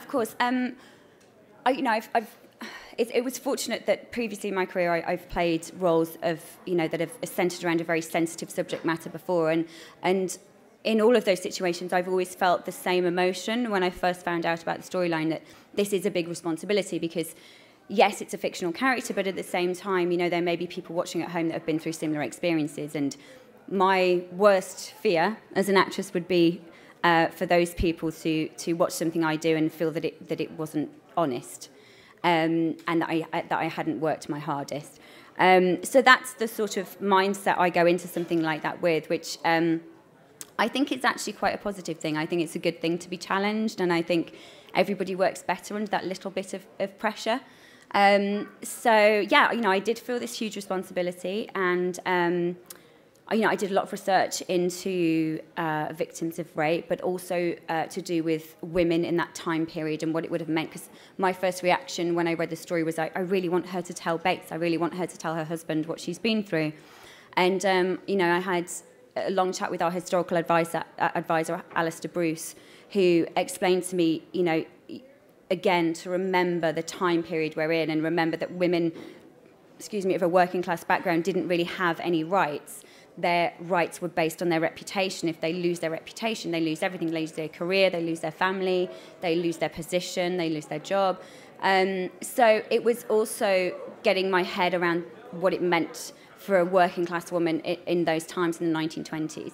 course. It was fortunate that previously in my career I've played roles of, that have centred around a very sensitive subject matter before, and in all of those situations I've always felt the same emotion when I first found out about the storyline, that this is a big responsibility because, yes, it's a fictional character, but at the same time, there may be people watching at home that have been through similar experiences, and my worst fear as an actress would be for those people to watch something I do and feel that it wasn't honest. And that I hadn't worked my hardest. So that's the sort of mindset I go into something like that with, which I think it's actually quite a positive thing. I think it's a good thing to be challenged, and I think everybody works better under that little bit of pressure. So yeah, I did feel this huge responsibility, and I did a lot of research into victims of rape, but also to do with women in that time period and what it would have meant. Because my first reaction when I read the story was, I really want her to tell Bates. I really want her to tell her husband what she's been through. And, I had a long chat with our historical advisor, Alistair Bruce, who explained to me, again, to remember the time period we're in and remember that women, of a working class background didn't really have any rights. Their rights were based on their reputation. If they lose their reputation, they lose everything. They lose their career, they lose their family, they lose their position, they lose their job. So it was also getting my head around what it meant for a working class woman in those times in the 1920s.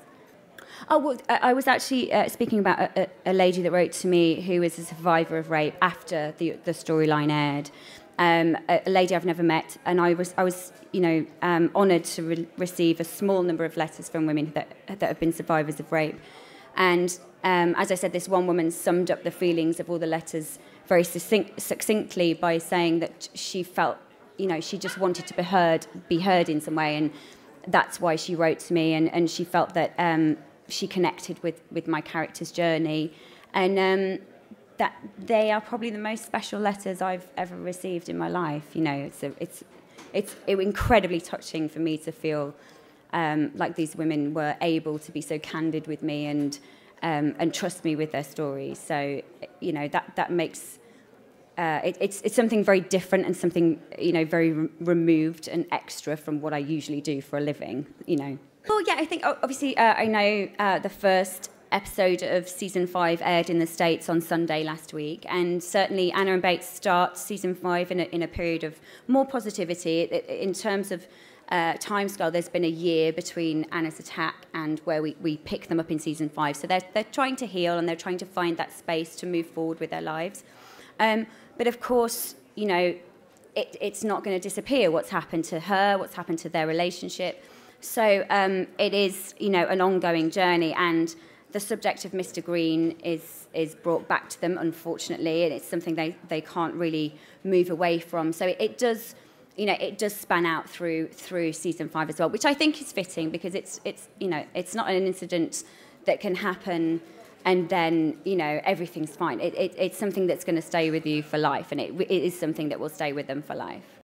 Oh, well, I was actually speaking about a lady that wrote to me who is a survivor of rape after the storyline aired. A lady I've never met, and I was honoured to receive a small number of letters from women that have been survivors of rape. And as I said, this one woman summed up the feelings of all the letters very succinctly by saying that she felt, she just wanted to be heard in some way, and that's why she wrote to me, and she felt that she connected with my character's journey, and that they are probably the most special letters I've ever received in my life. It's incredibly touching for me to feel like these women were able to be so candid with me and trust me with their stories. So that makes it's something very different and something very removed and extra from what I usually do for a living. Well, yeah, I think obviously I know the first episode of season 5 aired in the States on Sunday last week, and certainly Anna and Bates start season 5 in a period of more positivity. In terms of timescale, there's been a year between Anna's attack and where we pick them up in season 5. So they're trying to heal, and they're trying to find that space to move forward with their lives. But of course, it's not going to disappear. What's happened to her? What's happened to their relationship? So it is, an ongoing journey, and the subject of Mr. Green is brought back to them, unfortunately, and it's something they can't really move away from. So it does, it does span out through season 5 as well, which I think is fitting, because it's not an incident that can happen and then everything's fine. It's something that's going to stay with you for life, and it is something that will stay with them for life.